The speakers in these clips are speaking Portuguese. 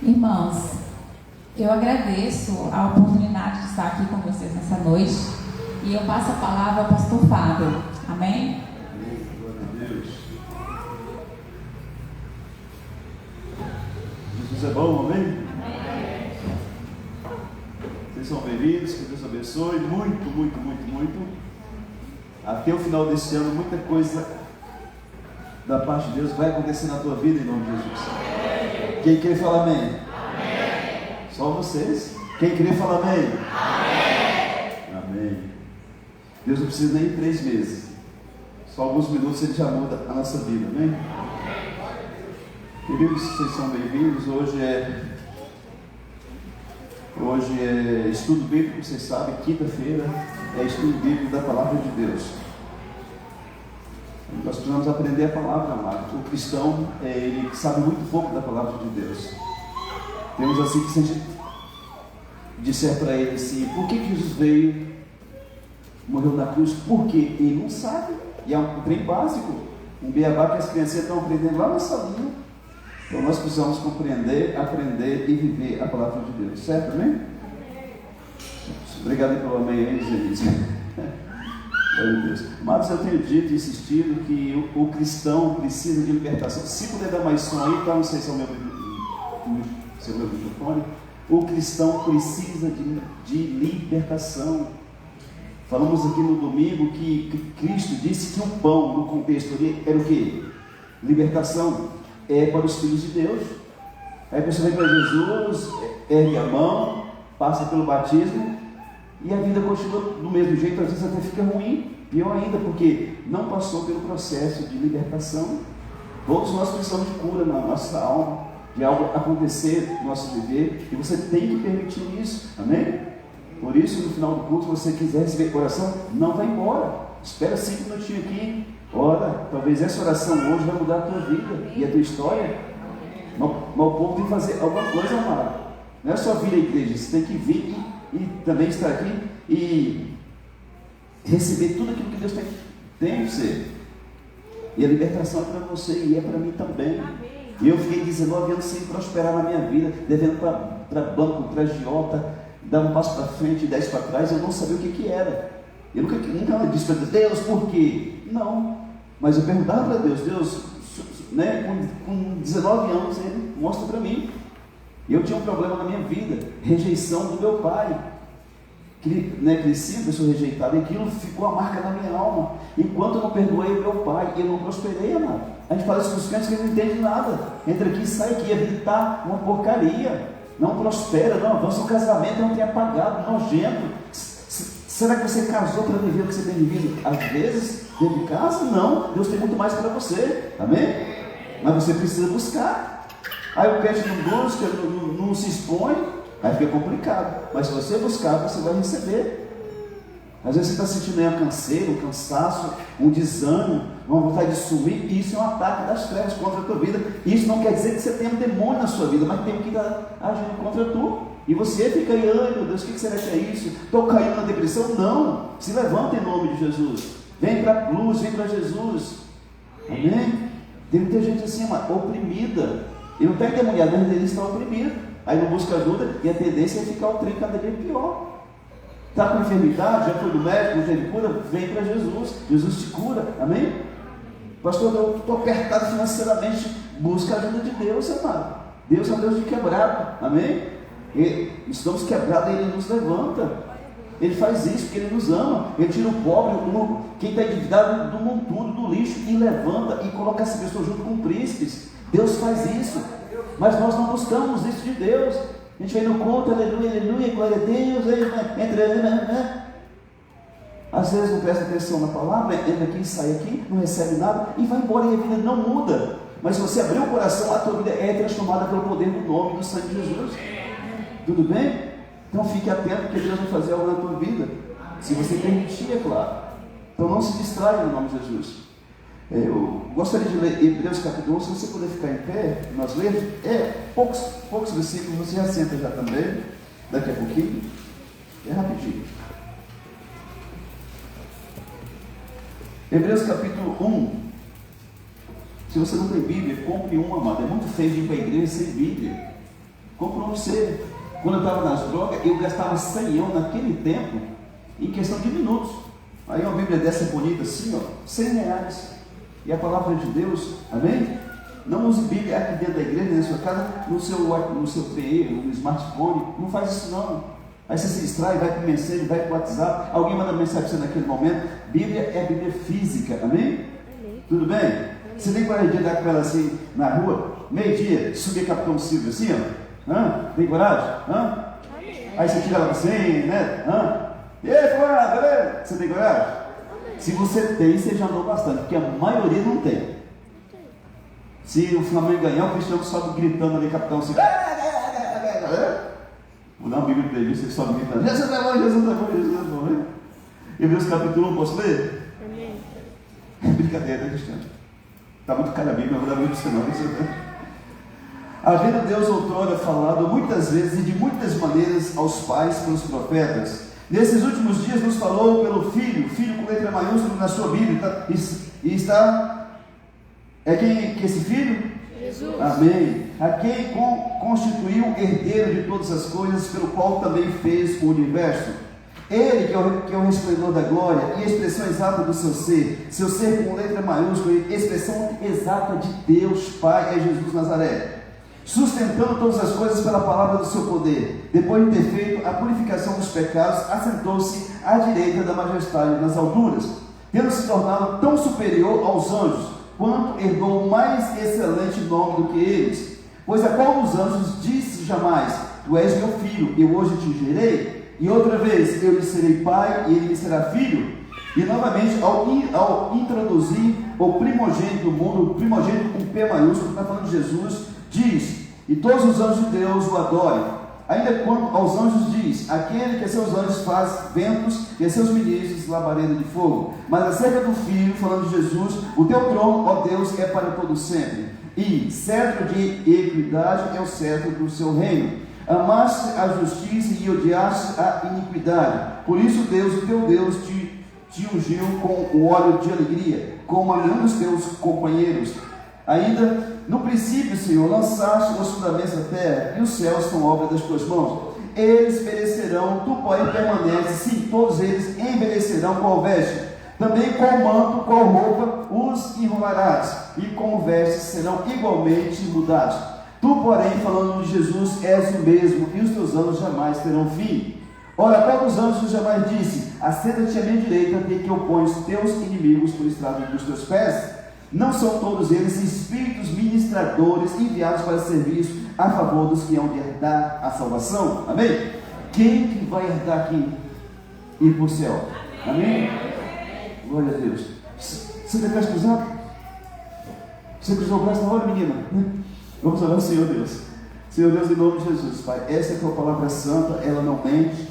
Irmãos, eu agradeço a oportunidade de estar aqui com vocês nessa noite e eu passo a palavra ao pastor Fábio. Amém? Amém. Glória a Deus. Jesus é bom, amém? Vocês são bem-vindos, que Deus abençoe muito. Até o final desse ano, muita coisa da parte de Deus vai acontecer na tua vida, em nome de Jesus. Quem crê, fala amém. Amém. Só vocês? Quem crê, fala amém. Amém. Deus não precisa nem 3 meses. Só alguns minutos ele já muda a nossa vida, amém? Queridos, vocês são bem-vindos. Hoje é estudo bíblico, vocês sabem, quinta-feira é estudo bíblico da Palavra de Deus. Nós precisamos aprender a palavra, amado. O cristão, ele sabe muito pouco da Palavra de Deus. Temos assim que se a gente disser para ele assim, por que Jesus veio, morreu na cruz? Por quê? Ele não sabe. E é um trem básico, um beabá que as crianças estão aprendendo lá na salinha. Então nós precisamos compreender, aprender e viver a Palavra de Deus, certo, amém? Obrigado pelo amém aí, Denise. Glória a Deus. Amados, eu tenho dito e insistido que o cristão precisa de libertação. Se puder dar mais som aí, tá? Não sei se é o meu microfone. O cristão precisa de libertação. Falamos aqui no domingo que Cristo disse que o pão, no contexto ali, era o quê? Libertação. É para os filhos de Deus. Aí a pessoa vem para Jesus, ergue a mão, passa pelo batismo e a vida continua do mesmo jeito, às vezes até fica ruim, pior ainda, porque não passou pelo processo de libertação. Todos nós precisamos de cura na nossa alma, de algo acontecer no nosso viver, e você tem que permitir isso, amém? Por isso, no final do culto, se você quiser receber oração, não vai embora, espera 5 minutinhos aqui, ora, talvez essa oração hoje vai mudar a tua vida e a tua história. Mas o povo tem que fazer alguma coisa, amado. Não é só vir à igreja, você tem que vir e também estar aqui e receber tudo aquilo que Deus tem para você. E a libertação é para você e é para mim também. E eu fiquei 19 anos sem prosperar na minha vida, devendo para banco, para agiota, dar um passo para frente e 10 para trás, eu não sabia o que era. Eu nunca disse para Deus, por quê? Não. Mas eu perguntava para Deus, né, com 19 anos, Ele mostra para mim. Eu tinha um problema na minha vida, rejeição do meu pai. Cresci, uma pessoa rejeitada, e aquilo ficou a marca na minha alma. Enquanto eu não perdoei o meu pai, eu não prosperei, amado. A gente fala isso com os crentes que não entendem nada. Entra aqui e sai aqui, a vida está uma porcaria. Não prospera, não avança o casamento, não tem apagado, nojento. Será que você casou para viver o que você tem vivido? Às vezes, dentro de casa, não. Deus tem muito mais para você, amém? Mas você precisa buscar. Aí o crente não busca, não se expõe, aí fica complicado. Mas se você buscar, você vai receber. Às vezes você está sentindo aí um canseiro, um cansaço, um desânimo, uma vontade de sumir. Isso é um ataque das trevas contra a tua vida. Isso não quer dizer que você tenha um demônio na sua vida, mas tem que estar agindo contra tu. E você fica aí, ai meu Deus, o que será que é isso? Estou caindo na depressão? Não, se levanta em nome de Jesus. Vem para a luz, vem para Jesus. Amém? Tem muita gente assim, oprimida. Ele não está endemoniado, mas ele está oprimido. Aí não busca ajuda e a tendência é ficar o trem cada vez pior. Está com enfermidade, já foi do médico, não teve cura, vem para Jesus. Jesus te cura, amém? Pastor, eu estou apertado financeiramente, busca a ajuda de Deus, amado. Deus é um Deus de quebrado, amém? E estamos quebrados e Ele nos levanta. Ele faz isso porque Ele nos ama. Ele tira o pobre, quem está endividado do monturo, do lixo, e levanta e coloca essa pessoa junto com príncipes. Deus faz isso, mas nós não buscamos isso de Deus. A gente vem no culto, aleluia, aleluia, glória a Deus, às vezes não presta atenção na palavra, entra aqui, sai aqui, não recebe nada e vai embora e a vida não muda. Mas se você abrir o coração, a tua vida é transformada pelo poder do nome do sangue de Jesus. Tudo bem? Então fique atento, porque Deus vai fazer algo na tua vida, se você permitir, é claro. Então não se distraia no nome de Jesus. Eu gostaria de ler Hebreus capítulo 1, se você puder ficar em pé, nós lemos, poucos versículos, você já senta já também, daqui a pouquinho, é rapidinho. Hebreus capítulo 1, Se você não tem Bíblia, compre uma, amado. É muito feio de ir para a igreja sem Bíblia. Compre uma para você. Quando eu estava nas drogas, eu gastava 100 euros naquele tempo, em questão de minutos. Aí uma Bíblia dessa bonita assim, ó, 100 reais. E a palavra de Deus, amém? Não use Bíblia aqui dentro da igreja, na sua casa, no seu PE, no smartphone. Não faz isso não. Aí você se distrai, vai para o mensagem, vai para o WhatsApp, alguém manda mensagem para você naquele momento. Bíblia é Bíblia física, amém? Amém. Tudo bem? Amém. Você tem coragem de andar com ela assim na rua, meio-dia, subir Capitão Silvio assim, ó? Tem coragem? Aí você tira ela assim, né? E aí, fulano, beleza? Você tem coragem? Se você tem, você já andou bastante, porque a maioria não tem. Se o Flamengo ganhar, o Cristiano sobe gritando ali, Capitão Silvio. Vou dar uma Bíblia para ele, você sobe gritando: Jesus é bom, Jesus é bom, Jesus é bom. Hebreus capítulo 1, posso ler? Amém. Brincadeira, né, Cristiano? Está muito cara a Bíblia, não vou dar Bíblia para você não. Havendo Deus outrora falado muitas vezes e de muitas maneiras aos pais pelos profetas, nesses últimos dias nos falou pelo Filho com letra maiúscula na sua Bíblia. E está. É quem que esse Filho? Jesus. Amém. A quem constituiu herdeiro de todas as coisas, pelo qual também fez o universo. Ele que é o resplendor da glória e a expressão exata do seu ser com letra maiúscula, expressão exata de Deus Pai, é Jesus Nazaré, sustentando todas as coisas pela palavra do seu poder. Depois de ter feito a purificação dos pecados, assentou-se à direita da majestade nas alturas, tendo se tornado tão superior aos anjos, quanto herdou mais excelente nome do que eles. Pois a qual dos anjos disse jamais: tu és meu filho, eu hoje te gerei? E outra vez: eu lhe serei pai e ele me será filho? E novamente, ao introduzir o primogênito do mundo, o primogênito com P maiúsculo, está falando de Jesus, diz: e todos os anjos de Deus o adorem. Ainda quanto aos anjos diz: aquele que a seus anjos faz ventos e a seus ministros labareda de fogo. Mas acerca do Filho, falando de Jesus: o teu trono, ó Deus, é para todo sempre, e cetro de equidade é o cetro do seu reino. Amaste a justiça e odiaste a iniquidade. Por isso Deus, o teu Deus, te ungiu com o óleo de alegria, como a nenhum dos teus companheiros. Ainda no princípio, Senhor, lançaste os fundamentos da terra, e os céus são obra das tuas mãos. Eles perecerão, tu, porém, permaneces. Sim, todos eles envelhecerão qual veste. Também qual manto, qual roupa os enrolarás, e como vestes serão igualmente mudados. Tu, porém, falando de Jesus, és o mesmo, e os teus anos jamais terão fim. Ora, qual dos anjos jamais disse: assenta-te à minha direita, até que eu ponha os teus inimigos por estrado dos teus pés? Não são todos eles espíritos ministradores enviados para serviço a favor dos que hão de herdar a salvação? Amém? Quem que vai herdar aqui e ir para o céu? Amém? Glória a Deus. Você tem braço cruzado? Você cruzou o braço na hora, menina? Vamos orar ao Senhor Deus. Senhor Deus, em nome de Jesus, Pai, essa é a tua palavra santa, ela não mente.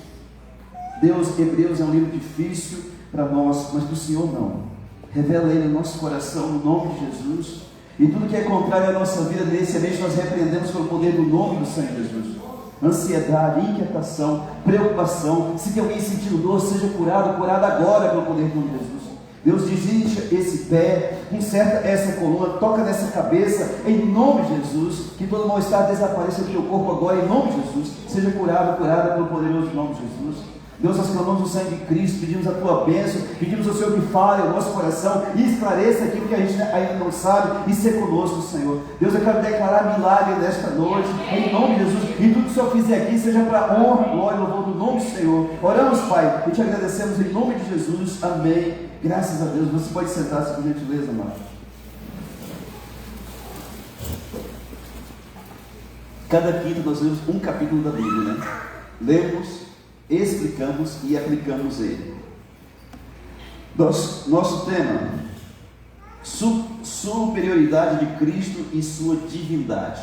Deus, Hebreus é um livro difícil para nós, mas para o Senhor não. Revela ele no nosso coração, no nome de Jesus. E tudo que é contrário à nossa vida, nesse mês nós repreendemos pelo poder do nome do Senhor Jesus. Ansiedade, inquietação, preocupação. Se tem alguém sentindo dor, seja curado agora pelo poder do nome de Jesus. Deus diz: esse pé, conserta essa coluna, toca nessa cabeça, em nome de Jesus, que todo mal-estar desapareça do teu corpo agora, em nome de Jesus, seja curada pelo poderoso nome de Jesus. Deus, nós clamamos o sangue de Cristo, pedimos a tua bênção, pedimos ao Senhor que fale ao nosso coração e esclareça aquilo que a gente ainda não sabe e ser conosco, Senhor. Deus, eu quero declarar milagre nesta noite, em nome de Jesus, e tudo que o Senhor fizer aqui seja para honra, glória e louvor do nome do Senhor. Oramos, Pai, e te agradecemos em nome de Jesus, amém. Graças a Deus. Você pode sentar-se, por gentileza, amado. Cada quinta nós lemos um capítulo da Bíblia, né? Lemos, explicamos e aplicamos ele. Nosso tema: superioridade de Cristo e sua divindade.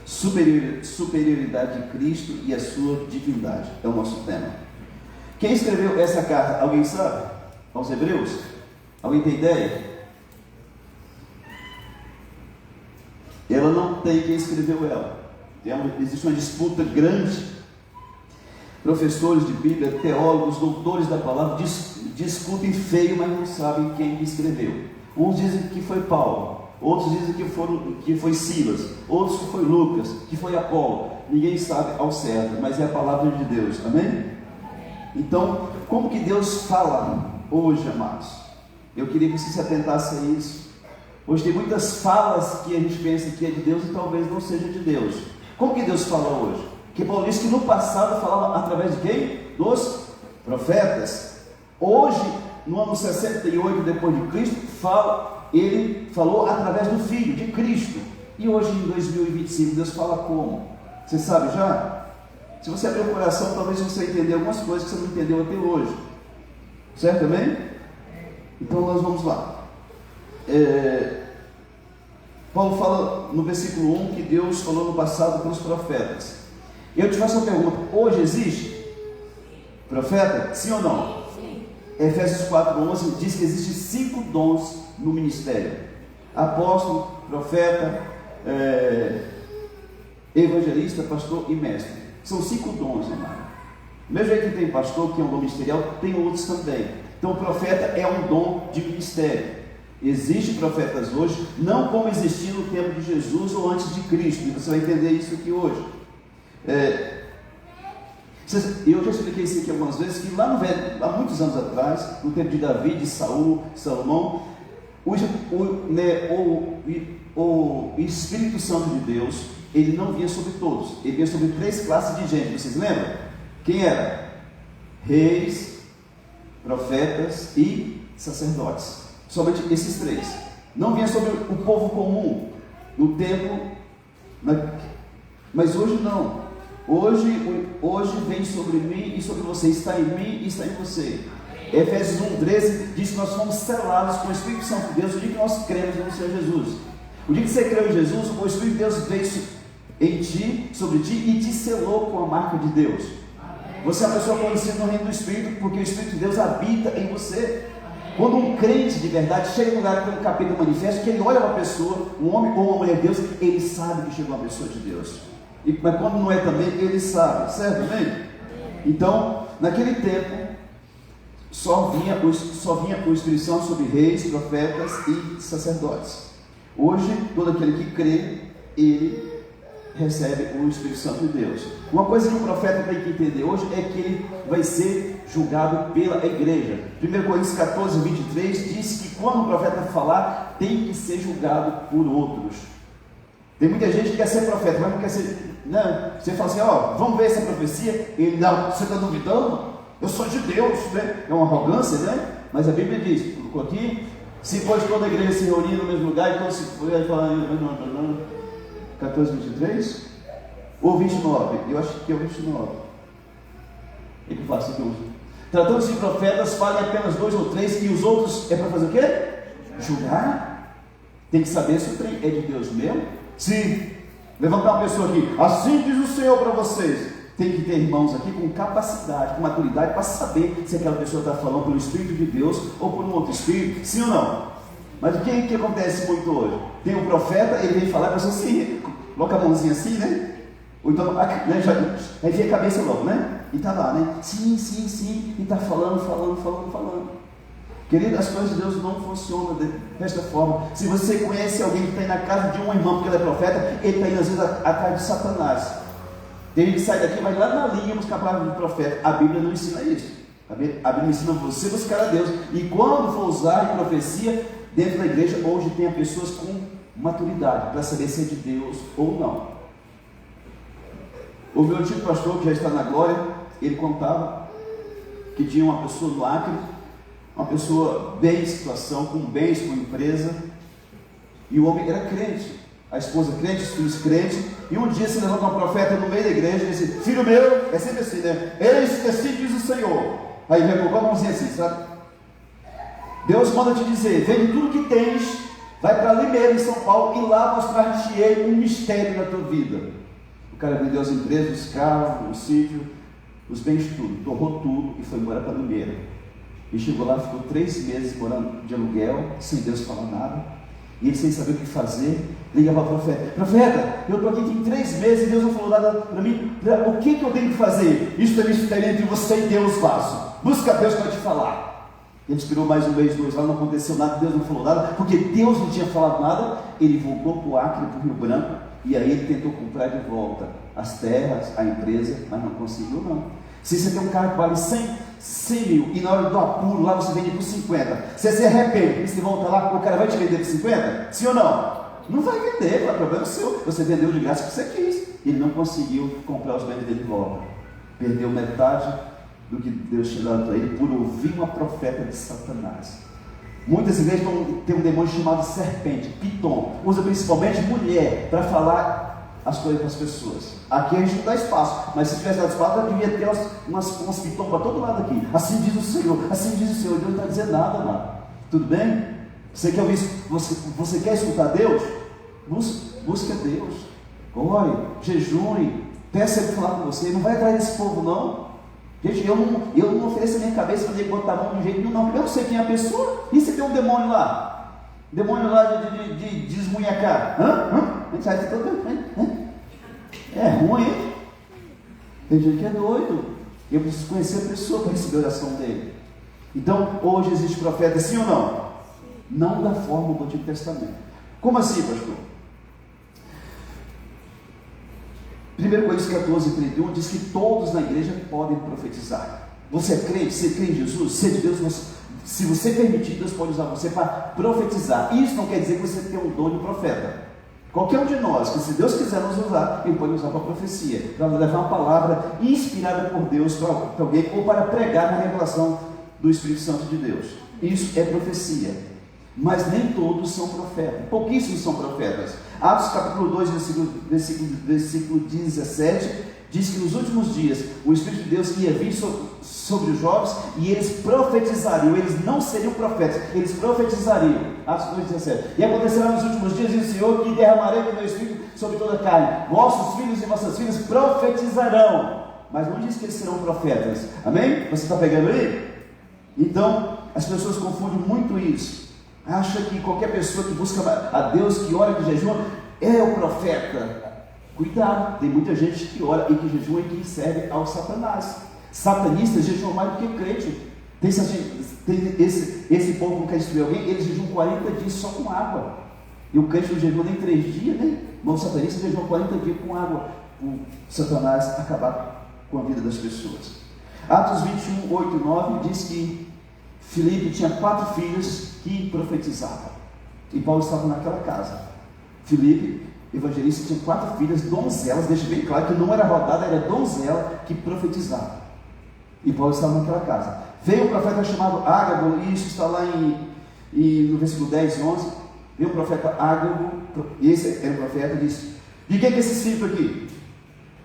Superioridade de Cristo e a sua divindade é o nosso tema. Quem escreveu essa carta? Alguém sabe? Aos Hebreus? Alguém tem ideia? Ela não tem quem escreveu ela. Existe uma disputa grande. Professores de Bíblia, teólogos, doutores da palavra discutem feio, mas não sabem quem escreveu. Uns dizem que foi Paulo, outros dizem que foi Silas, outros que foi Lucas, que foi Apolo. Ninguém sabe ao certo, mas é a palavra de Deus, amém? Então, como que Deus fala hoje, amados? Eu queria que você se atentasse a isso. Hoje tem muitas falas que a gente pensa que é de Deus e talvez não seja de Deus. Como que Deus fala hoje? Porque Paulo disse que no passado falava através de quem? Dos profetas. Hoje, no ano 68 depois de Cristo, ele falou através do Filho, de Cristo. E hoje em 2025, Deus fala como? Você sabe já? Se você abrir o coração, talvez você entenda algumas coisas que você não entendeu até hoje. Certo também? Então nós vamos lá. Paulo fala no versículo 1 que Deus falou no passado pelos profetas. Eu te faço uma pergunta: hoje existe profeta? Sim ou não? Sim. Efésios 4:11 diz que existem 5 dons no ministério: apóstolo, profeta, evangelista, pastor e mestre. São 5 dons, amado. Mesmo jeito que tem pastor, que é um dom ministerial, tem outros também. Então o profeta é um dom de ministério. Existem profetas hoje, não como existia no tempo de Jesus ou antes de Cristo, e você vai entender isso aqui hoje. Eu já expliquei isso aqui algumas vezes, que lá no velho, há muitos anos atrás, no tempo de Davi, de Saul, Salomão, o Espírito Santo de Deus, ele não vinha sobre todos, ele vinha sobre 3 classes de gente. Vocês lembram? Quem era? Reis, profetas e sacerdotes. Somente esses 3. Não vinha sobre o povo comum no tempo, mas hoje não. Hoje vem sobre mim e sobre você, está em mim e está em você. Efésios 1:13 diz que nós fomos selados com o Espírito Santo de Deus o dia que nós cremos no Senhor Jesus. O dia que você creu em Jesus, o Espírito de Deus veio em ti, sobre ti, e te selou com a marca de Deus. Você é uma pessoa conhecida no reino do Espírito, porque o Espírito de Deus habita em você. Quando um crente de verdade chega no lugar que tem um capítulo manifesto, que ele olha uma pessoa, um homem ou uma mulher de Deus, ele sabe que chegou uma pessoa de Deus. Mas quando não é também, ele sabe, certo? Bem? Então, naquele tempo, só vinha o Espírito Santo sobre reis, profetas e sacerdotes. Hoje, todo aquele que crê, ele recebe o Espírito Santo de Deus. Uma coisa que o profeta tem que entender hoje é que ele vai ser julgado pela igreja. 1 Coríntios 14:23 diz que quando o profeta falar, tem que ser julgado por outros. Tem muita gente que quer ser profeta, mas não quer ser. Não, você fala assim: vamos ver essa profecia. Ele dá, você está duvidando? Eu sou de Deus, né? É uma arrogância, né? Mas a Bíblia diz, colocou aqui: se pode toda a igreja se reunir no mesmo lugar, então se for, ele fala, 14:23 ou 29, eu acho que é o 29. É que eu faço aqui hoje. Tratando-se de profetas, falem apenas 2 ou 3, e os outros é para fazer o quê? Julgar. Tem que saber se o trem é de Deus mesmo. Se levantar uma pessoa aqui, assim diz o Senhor para vocês, tem que ter irmãos aqui com capacidade, com maturidade, para saber se aquela pessoa está falando pelo Espírito de Deus ou por um outro Espírito, sim ou não? Mas o que acontece muito hoje? Tem um profeta, ele vem falar, a pessoa assim, coloca a mãozinha assim, né? Ou então, né, já enfia a cabeça logo, né? E está lá, né? Sim, e está falando. Querido, as coisas de Deus não funcionam desta forma. Se você conhece alguém que está aí na casa de um irmão, porque ele é profeta, ele está indo às vezes atrás de Satanás. Tem gente que sai daqui, vai lá na linha buscar a palavra do profeta. A Bíblia não ensina isso. A Bíblia ensina você buscar a Deus. E quando for usar em profecia, dentro da igreja, hoje tem pessoas com maturidade para saber se é de Deus ou não. O meu antigo pastor, que já está na glória, ele contava que tinha uma pessoa no Acre, uma pessoa bem em situação, com bens, com empresa, e o homem era crente, a esposa crente, os filhos crentes, e um dia se levanta um profeta no meio da igreja e disse: filho meu, é sempre assim, né? Eis que assim diz o Senhor. Aí vem com a mãozinha assim, sabe? Deus manda te dizer: vende tudo que tens, vai para Limeira, em São Paulo, e lá mostrar-te-ei um mistério na tua vida. O cara vendeu as empresas, os carros, o sítio, os bens, tudo, torrou tudo e foi embora para Limeira. E chegou lá, ficou 3 meses morando de aluguel, sem Deus falar nada, e ele sem saber o que fazer. Liga para o profeta: profeta, eu estou aqui tem 3 meses e Deus não falou nada para mim, o que eu tenho que fazer? Isso é mistério entre você e Deus, vaso. Busca Deus para te falar. Ele esperou mais um mês, 2 lá, não aconteceu nada, Deus não falou nada, porque Deus não tinha falado nada. Ele voltou para o Acre, para o Rio Branco, e aí ele tentou comprar de volta as terras, a empresa, mas não conseguiu não. Se você tem um carro que vale 100 mil, e na hora do apuro lá você vende por 50, você se arrepende, e você volta lá, o cara vai te vender por 50? Sim ou não? Não vai vender, o problema é seu, você vendeu de graça porque você quis. Ele não conseguiu comprar os bens dele de volta, perdeu metade do que Deus tinha dado para ele por ouvir uma profeta de Satanás. Muitas igrejas têm um demônio chamado serpente, Piton, usa principalmente mulher para falar as coisas para as pessoas. Aqui a gente não dá espaço, mas se tivesse dado espaço, eu devia ter umas Piton para todo lado aqui. Assim diz o Senhor, assim diz o Senhor. Deus não está dizendo nada, não. Tudo bem? Você quer ouvir, você quer escutar Deus? Busque a Deus, ore, jejune, peça Ele falar com você. Não vai atrás desse povo, não. Gente, eu não ofereço a minha cabeça para ele botar a mão de jeito nenhum, não. Eu não sei quem é a pessoa. E se tem um demônio lá? Demônio lá de desmunhecar? A gente sai todo. É ruim, hein? Tem gente que é doido. Eu preciso conhecer a pessoa para receber a oração dele. Então, hoje existe profeta, sim ou não? Não da forma do Antigo Testamento. Como assim, pastor? 1 Coríntios 14, 31 diz que todos na igreja podem profetizar. Você é crente, você crê em Jesus, você é de Deus, se você permitir, Deus pode usar você para profetizar. Isso não quer dizer que você tem um dom de profeta. Qualquer um de nós, que se Deus quiser nos usar, Ele pode usar para profecia, para levar uma palavra inspirada por Deus para alguém, ou para pregar na revelação do Espírito Santo de Deus. Isso é profecia. Mas nem todos são profetas, pouquíssimos são profetas. Atos capítulo 2, versículo 17, diz que nos últimos dias o Espírito de Deus ia vir sobre os jovens e eles profetizariam. Eles não seriam profetas, eles profetizariam. Atos 2, 17. E acontecerá nos últimos dias, diz o Senhor, que derramarei do meu Espírito sobre toda a carne. Vossos filhos e vossas filhas profetizarão. Mas não diz que eles serão profetas. Amém? Você está pegando aí? Então, as pessoas confundem muito isso. Acha que qualquer pessoa que busca a Deus, que ora, que jejua, é o profeta. Cuidado, tem muita gente que ora e que jejua e que serve ao Satanás. Satanistas jejuam mais do que crente. Tem esse povo que quer destruir alguém, eles jejuam 40 dias só com água. E o crente não jejua nem 3 dias, né? Mas o satanista jejua 40 dias com água. O Satanás acabar com a vida das pessoas. Atos 21, 8 e 9 diz que Filipe tinha 4 filhos que profetizavam. E Paulo estava naquela casa. Filipe, evangelista, tinha 4 filhas, donzelas, deixa bem claro que não era rodada, era donzela que profetizava. E Paulo estava naquela casa. Veio um profeta chamado Ágabo, e isso está lá no versículo 10 e 11. Veio um profeta Ágabo, e esse era o profeta, e disse: de quem é esse escrito aqui?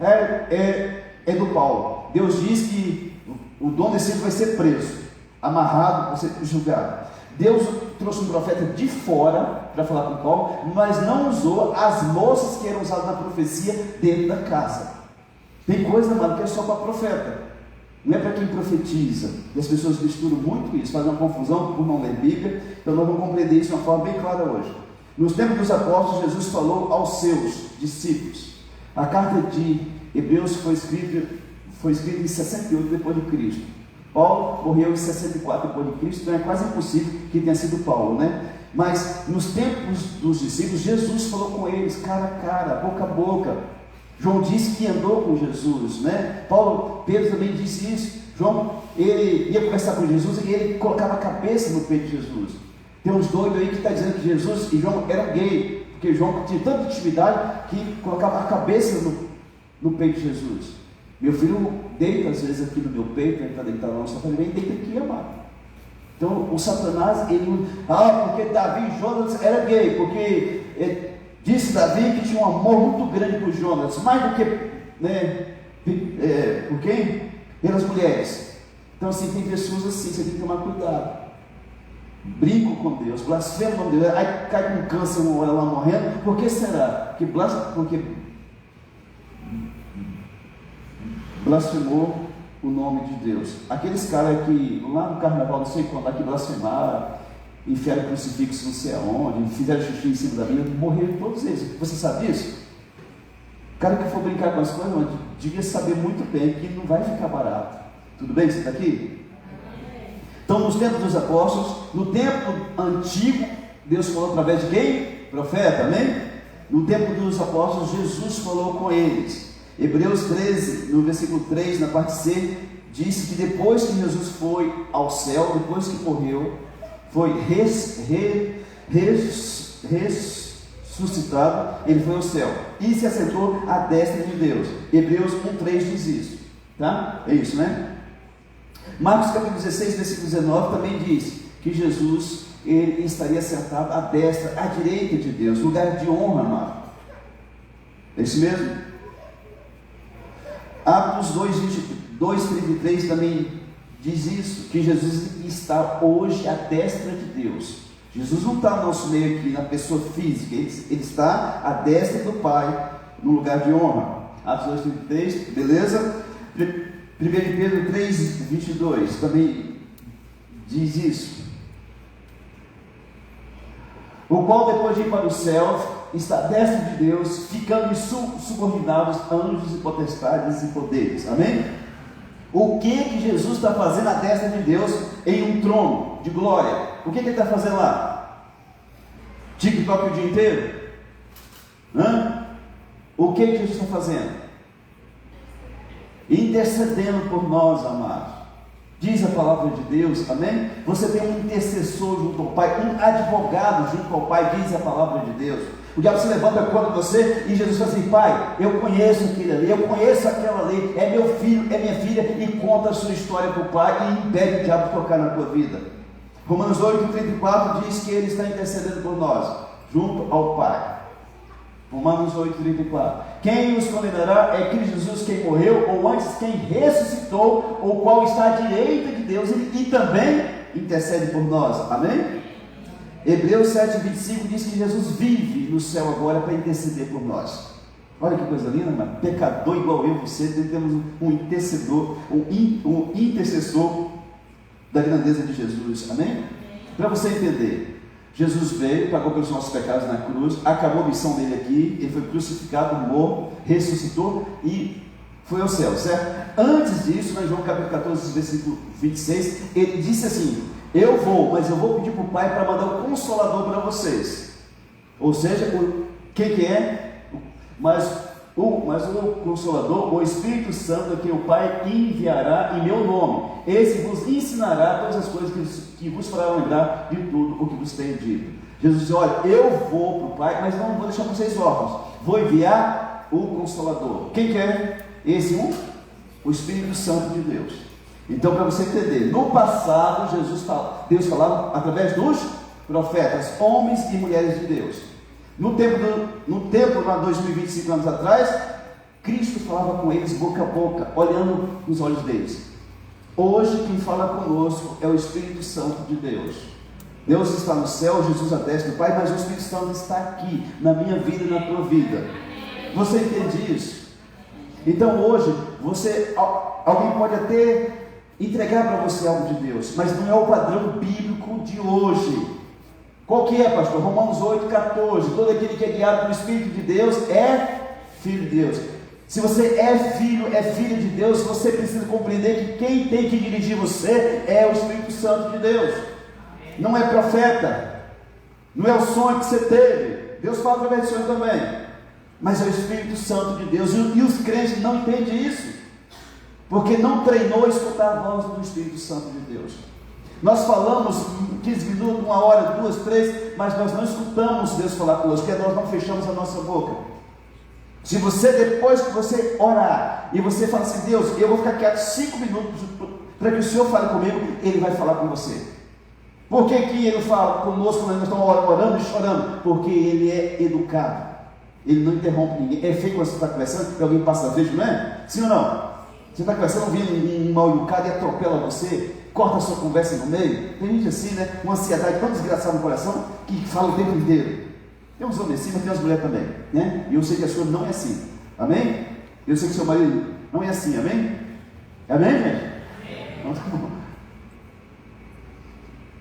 É do Paulo. Deus diz que o dono desse livro vai ser preso, amarrado, vai ser julgado. Deus trouxe um profeta de fora para falar com Paulo, mas não usou as moças que eram usadas na profecia dentro da casa. Tem coisa, mano, que é só para profeta, não é para quem profetiza. E as pessoas misturam muito isso, fazem uma confusão por não ler Bíblia. Então nós vamos compreender isso de uma forma bem clara hoje. Nos tempos dos apóstolos, Jesus falou aos seus discípulos. A carta de Hebreus foi escrita em 68 depois de Cristo. Paulo morreu em 64 depois de Cristo, então é quase impossível que tenha sido Paulo, né? Mas nos tempos dos discípulos, Jesus falou com eles, cara a cara, boca a boca. João disse que andou com Jesus, né? Pedro também disse isso. João, ele ia conversar com Jesus e ele colocava a cabeça no peito de Jesus. Tem uns doidos aí que estão dizendo que Jesus e João eram gay, porque João tinha tanta intimidade que colocava a cabeça no peito de Jesus. Meu filho deita às vezes aqui no meu peito, ele está deitado lá no sofá, ele deita aqui, amado. Então o Satanás, porque Davi e Jonas eram gay, porque disse Davi que tinha um amor muito grande por Jonas, mais do que, né, por quem? Pelas mulheres. Então assim, tem pessoas assim, você tem que tomar cuidado. Brinco com Deus, blasfemo o nome de Deus, aí cai com câncer uma hora lá morrendo. Por que será? Porque blasfemou o nome de Deus. Aqueles caras que lá no carnaval, não sei quando, lá que blasfemaram, enfiaram crucifixo não sei aonde, fizeram xixi em cima da Bíblia, morreram todos eles. Você sabe disso? O cara que for brincar com as coisas, devia saber muito bem que não vai ficar barato. Tudo bem? Você está aqui? Então, nos tempos dos apóstolos, no tempo antigo, Deus falou através de quem? Profeta, amém? No tempo dos apóstolos, Jesus falou com eles. Hebreus 13, no versículo 3, na parte C, diz que depois que Jesus foi ao céu, depois que morreu, foi ressuscitado, ele foi ao céu e se assentou à destra de Deus. Hebreus 1,3 diz isso, tá? É isso, né? Marcos capítulo 16, versículo 19 também diz que Jesus, ele estaria sentado à destra, à direita de Deus, lugar de honra, amado. É isso mesmo? Atos 2,33 também diz isso, que Jesus está hoje à destra de Deus. Jesus não está no nosso meio aqui, na pessoa física, ele está à destra do Pai, no lugar de honra. Atos 2,33, beleza? 1 Pedro 3,22 também diz isso. O qual, depois de ir para o céu, está à destra de Deus, ficando subordinados anjos e potestades e poderes. Amém? O que Jesus está fazendo à destra de Deus em um trono de glória? O que ele está fazendo lá? TikTok o dia inteiro? O que Jesus está fazendo? Intercedendo por nós, amados. Diz a palavra de Deus, amém? Você tem um intercessor junto ao Pai, um advogado junto ao Pai, diz a palavra de Deus. O diabo se levanta contra você e Jesus fala assim: Pai, eu conheço aquele ali, eu conheço aquela ali, é meu filho, é minha filha, e conta a sua história para o Pai e impede o diabo de tocar na tua vida. Romanos 8,34 diz que ele está intercedendo por nós, junto ao Pai. Romanos 8,34. Quem nos condenará é Cristo Jesus, quem morreu, ou antes quem ressuscitou, o qual está à direita de Deus e também intercede por nós. Amém? Hebreus 7,25 diz que Jesus vive no céu agora para interceder por nós. Olha que coisa linda, mano. Pecador igual eu, você, temos um intercedor, um intercessor da grandeza de Jesus. Amém? Para você entender, Jesus veio, pagou pelos nossos pecados na cruz, acabou a missão dele aqui, ele foi crucificado, morto, ressuscitou e foi ao céu, certo? Antes disso, em João capítulo 14, versículo 26, ele disse assim: eu vou, mas eu vou pedir para o Pai para mandar um Consolador para vocês. Ou seja, quem que é? Mas o Consolador, o Espírito Santo, é que o Pai enviará em meu nome. Esse vos ensinará todas as coisas que vos fará lembrar de tudo o que vos tenho dito. Jesus disse: olha, eu vou para o Pai, mas não vou deixar vocês órfãos. Vou enviar o Consolador. Quem que é? Esse o Espírito Santo de Deus. Então, para você entender, no passado, Deus falava através dos profetas, homens e mulheres de Deus. No tempo, lá 2025 anos atrás, Cristo falava com eles boca a boca, olhando nos olhos deles. Hoje, quem fala conosco é o Espírito Santo de Deus. Deus está no céu, Jesus à destra do Pai, mas o Espírito Santo está aqui, na minha vida e na tua vida. Você entende isso? Então, hoje, alguém pode até entregar para você algo de Deus, mas não é o padrão bíblico de hoje. Qual que é, pastor? Romanos 8,14. Todo aquele que é guiado pelo Espírito de Deus é filho de Deus. Se você é filho, é filha de Deus, você precisa compreender que quem tem que dirigir você é o Espírito Santo de Deus. Não é profeta, não é o sonho que você teve. Deus fala através do sonho também, mas é o Espírito Santo de Deus. E os crentes não entendem isso, porque não treinou a escutar a voz do Espírito Santo de Deus. Nós falamos 15 minutos, 1 hora, 2, 3, mas nós não escutamos Deus falar conosco, porque nós não fechamos a nossa boca. Se você, depois que você orar, e você fala assim: Deus, eu vou ficar quieto 5 minutos para que o Senhor fale comigo, Ele vai falar com você. Por que Ele fala conosco quando nós estamos orando e chorando? Porque Ele é educado, Ele não interrompe ninguém. É feio quando você está conversando e alguém passa a vez, não é? Sim ou não? Você está conversando, vem um mal educado e atropela você, corta a sua conversa no meio. Tem gente assim, né? Uma ansiedade tão desgraçada no coração que fala o tempo inteiro. Tem uns homens assim, mas tem umas mulheres também, né? E eu sei que a sua não é assim, amém? Eu sei que o seu marido não é assim, amém? Amém, gente? Então, tá bom.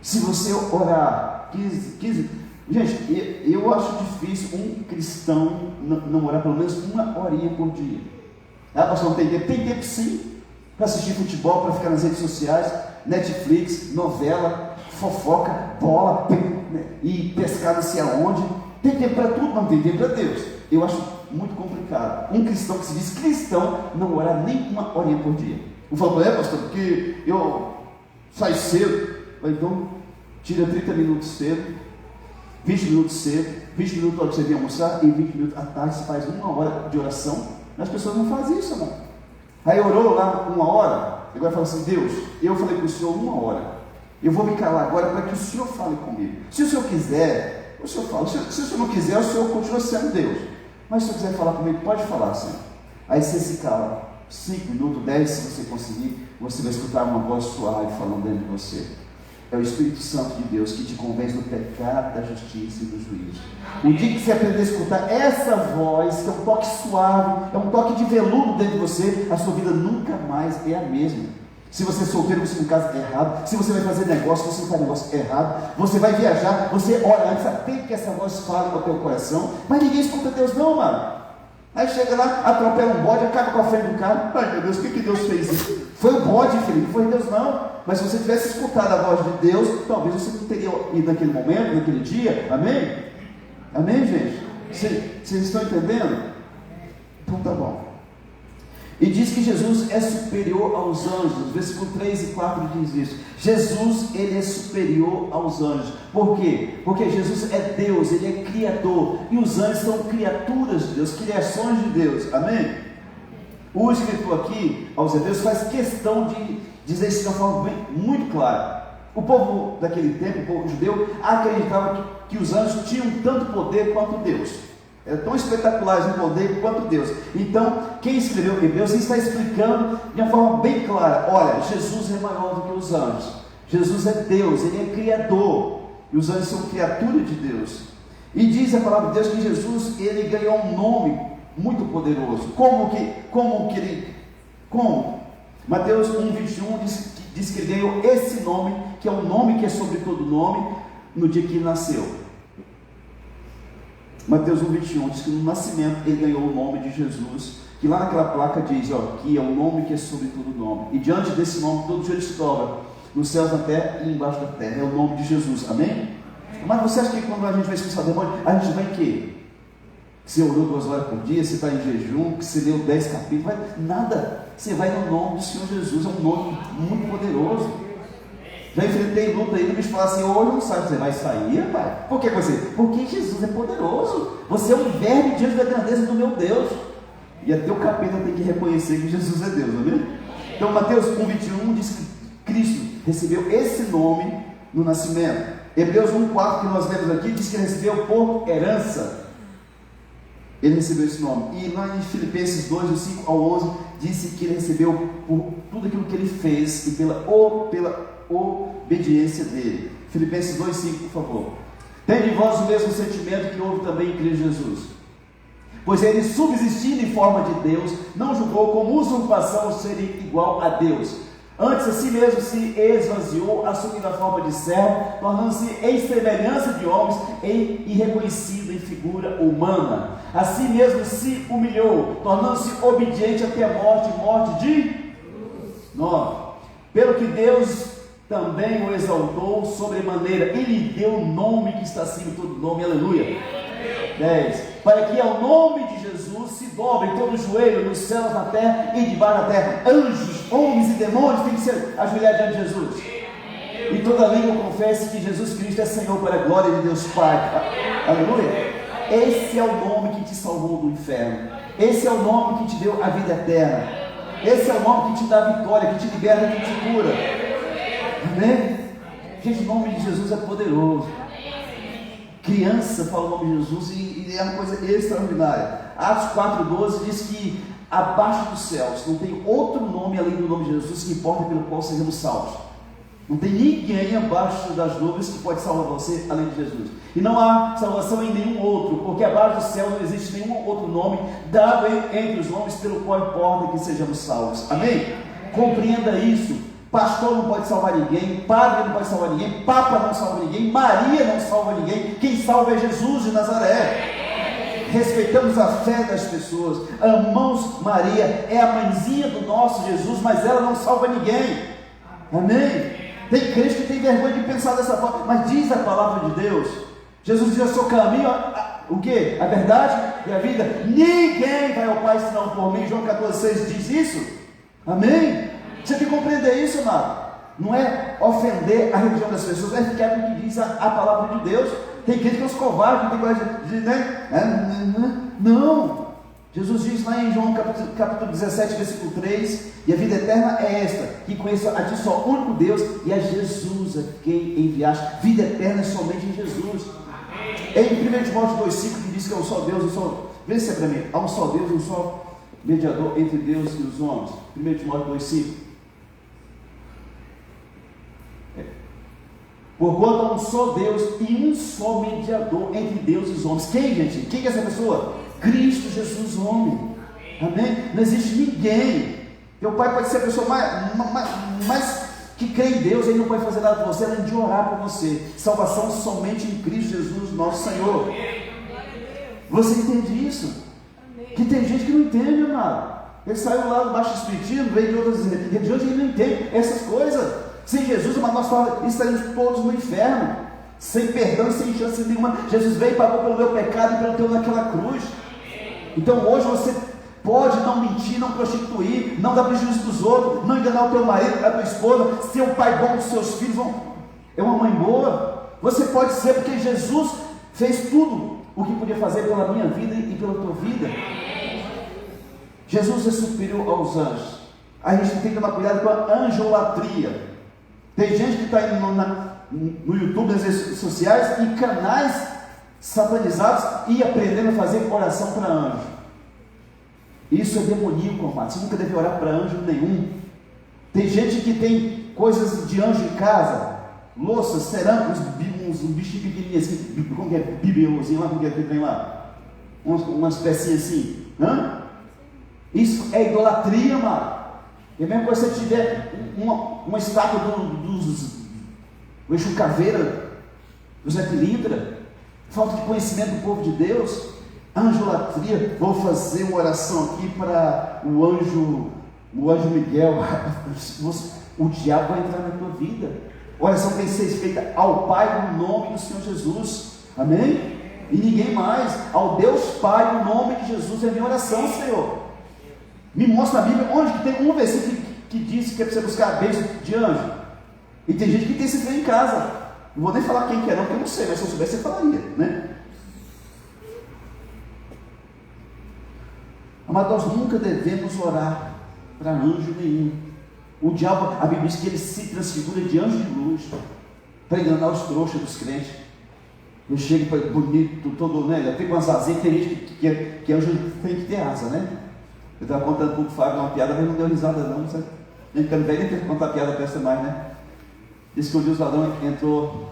Se você orar 15... Gente, eu acho difícil um cristão não orar pelo menos 1 horinha por dia. Ah, pastor, não tem tempo? Tem tempo sim, para assistir futebol, para ficar nas redes sociais, Netflix, novela, fofoca, bola, e pescar não sei aonde. Tem tempo para tudo, não tem tempo para Deus. Eu acho muito complicado. Um cristão que se diz cristão não ora nem uma horinha por dia. Eu falo, pastor, porque eu saio cedo. Então, tira 30 minutos cedo, 20 minutos cedo, 20 minutos para você vir almoçar e 20 minutos à tarde você faz 1 hora de oração. As pessoas não fazem isso, não. Aí orou lá 1 hora, agora fala assim, Deus, eu falei com o Senhor 1 hora. Eu vou me calar agora para que o Senhor fale comigo. Se o Senhor quiser, o Senhor fala. Se o Senhor não quiser, o Senhor continua sendo Deus. Mas se o Senhor quiser falar comigo, pode falar, Senhor. Aí você se cala, 5 minutos, 10, se você conseguir, você vai escutar uma voz suave falando dentro de você. É o Espírito Santo de Deus que te convence do pecado, da justiça e do juízo. O dia que você aprender a escutar essa voz, que é um toque suave, é um toque de veludo dentro de você, a sua vida nunca mais é a mesma. Se você é solteiro, você não casa errado. Se você vai fazer negócio, você não faz negócio errado. Você vai viajar, você ora antes, até que essa voz fale no teu coração. Mas ninguém escuta Deus não, mano. Aí chega lá, atropela um bode, acaba com a frente do cara. Ai meu Deus, o que Deus fez isso? Foi o bode, filho, não foi Deus não. Mas se você tivesse escutado a voz de Deus, talvez você não teria ido naquele momento, naquele dia. Amém? Amém, gente? Vocês estão entendendo? Então tá bom. E diz que Jesus é superior aos anjos. Versículo 3 e 4 diz isso. Jesus, ele é superior aos anjos. Por quê? Porque Jesus é Deus, ele é Criador. E os anjos são criaturas de Deus, criações de Deus. Amém? O escritor aqui, aos Hebreus, faz questão de dizer isso de uma forma muito clara. O povo daquele tempo, o povo judeu, acreditava que os anjos tinham tanto poder quanto Deus. É tão espetaculares no poder quanto Deus. Então, quem escreveu Hebreus está explicando de uma forma bem clara. Olha, Jesus é maior do que os anjos. Jesus é Deus, ele é Criador. E os anjos são criatura de Deus. E diz a palavra de Deus que Jesus, ele ganhou um nome muito poderoso. Como? Mateus 1,21 diz que ele ganhou esse nome, que é o nome que é sobre todo nome, no dia que ele nasceu. Mateus 1,21 diz que no nascimento ele ganhou o nome de Jesus, que lá naquela placa diz, que é o nome que é sobre todo nome, e diante desse nome todo joelho se dobra, nos céus, na terra e embaixo da terra, é o nome de Jesus, amém? Mas você acha que quando a gente vai expulsar demônio, a gente vai em quê? Você orou 2 horas por dia, você está em jejum, que você leu 10 capítulos, nada, você vai no nome do Senhor Jesus, é um nome muito poderoso. Já enfrentei luta aí, o bicho fala assim, hoje não sai, você vai sair, pai? Por que você? Porque Jesus é poderoso, você é um verme diante da grandeza do meu Deus, e até o capeta tem que reconhecer que Jesus é Deus, amém? Então Mateus 1,21 diz que Cristo recebeu esse nome no nascimento. Hebreus 1,4 que nós lemos aqui, diz que ele recebeu por herança, ele recebeu esse nome, e lá em Filipenses 2, do 5 ao 11, disse que ele recebeu por tudo aquilo que ele fez, e pela obediência dele. Filipenses 2,5, por favor. Tende em vós o mesmo sentimento que houve também em Cristo Jesus, pois ele, subsistindo em forma de Deus, não julgou como usurpação ser igual a Deus, antes a si mesmo se esvaziou, assumindo a forma de servo, tornando-se em semelhança de homens e reconhecido em figura humana. A si mesmo se humilhou, tornando-se obediente até a morte de 9. Pelo que Deus também o exaltou sobremaneira, e lhe deu o nome que está acima de todo nome, aleluia. 10. Para que ao nome de Jesus se dobre todo joelho nos céus, na terra e debaixo da terra, anjos, homens e demônios têm que se ajoelhar diante de Jesus, e toda língua confesse que Jesus Cristo é Senhor, para a glória de Deus Pai, aleluia. Esse é o nome que te salvou do inferno, esse é o nome que te deu a vida eterna, esse é o nome que te dá a vitória, que te liberta, que te cura, amém? Gente, o nome de Jesus é poderoso. Criança fala o nome de Jesus e é uma coisa extraordinária. Atos 4,12 diz que abaixo dos céus não tem outro nome além do nome de Jesus que importa pelo qual sejamos salvos. Não tem ninguém abaixo das nuvens que pode salvar você além de Jesus. E não há salvação em nenhum outro, porque abaixo do céu não existe nenhum outro nome dado entre os nomes pelo qual importa que sejamos salvos. Amém? Compreenda isso. Pastor não pode salvar ninguém, padre não pode salvar ninguém, papa não salva ninguém, Maria não salva ninguém, quem salva é Jesus de Nazaré. Respeitamos a fé das pessoas, amamos Maria, é a mãezinha do nosso Jesus, mas ela não salva ninguém, amém? Tem crente que tem vergonha de pensar dessa forma, mas diz a palavra de Deus. Jesus diz: eu sou o caminho, o quê? A verdade e a vida. Ninguém vai ao Pai senão por mim. João 14,6 diz isso. Amém? Você tem que compreender isso, amado. Não é ofender a religião das pessoas, é ficar com o que diz a palavra de Deus. Tem gente que é os covardes, não tem coragem de, né? Não. Jesus diz lá em João capítulo 17, versículo 3: e a vida eterna é esta, que conheça a ti só, o único Deus, e a Jesus a quem enviaste. Vida eterna é somente em Jesus. Em 1 Timóteo 2,5, que diz que é um só Deus, vê se é para mim, há um só Deus, um só mediador entre Deus e os homens. 1 Timóteo 2,5. Porquanto há um só Deus e um só mediador entre Deus e os homens. Quem, gente? Quem é essa pessoa? Cristo Jesus, homem. Amém? Não existe ninguém. Teu pai pode ser a pessoa mais que crê em Deus, ele não pode fazer nada por você, além de orar por você. Salvação somente em Cristo Jesus, nosso Senhor. Você entende isso? Que tem gente que não entende, amado. Ele saiu lá do baixo espiritismo, veio de outras religiões e ele não entende essas coisas. Sem Jesus, mas nós estaremos todos no inferno, sem perdão e sem chance nenhuma. Jesus veio e pagou pelo meu pecado e pelo teu naquela cruz. Então hoje você pode não mentir, não prostituir, não dar prejuízo dos outros, não enganar o teu marido, a tua esposa, ser um pai bom dos seus filhos, é uma mãe boa. Você pode ser, porque Jesus fez tudo o que podia fazer pela minha vida e pela tua vida. Jesus é superior aos anjos. A gente tem que tomar cuidado com a anjolatria. Tem gente que está indo no YouTube, nas redes sociais, em canais satanizados e aprendendo a fazer oração para anjo. Isso é demoníaco, amado. Você nunca deve orar para anjo nenhum. Tem gente que tem coisas de anjo em casa, louças, cerâmicas, uns bichinhos pequenininhos assim, como que é? Bibelôzinho lá, como que é que tem lá? Umas pecinhas assim. Isso é idolatria, amado. E mesmo que você tiver uma estátua do Exu Caveira, do Zé Pilintra, falta de conhecimento do povo de Deus, anjolatria. Vou fazer uma oração aqui para o anjo Miguel. O diabo vai entrar na tua vida. A oração tem que ser feita ao Pai no nome do Senhor Jesus. Amém? E ninguém mais. Ao Deus Pai no nome de Jesus é a minha oração, Senhor. Me mostra na Bíblia onde que tem um versículo que diz que é para você buscar a bênção de anjo. E tem gente que tem esse trem em casa. Não vou nem falar quem que é não, porque eu não sei, mas se eu soubesse, você falaria, né? Mas nós nunca devemos orar para anjo nenhum. O diabo, a Bíblia diz que ele se transfigura de anjo de luz para enganar os trouxas dos crentes. Eu chego para bonito, todo, né? Eu tenho umas asinhas, tem gente que anjo tem que ter asa, né? Eu estava contando para o Fábio uma piada, mas não deu risada não, sabe? A gente ficando velho nem tem que contar piada dessa mais, né? Disse que um dia o ladrão entrou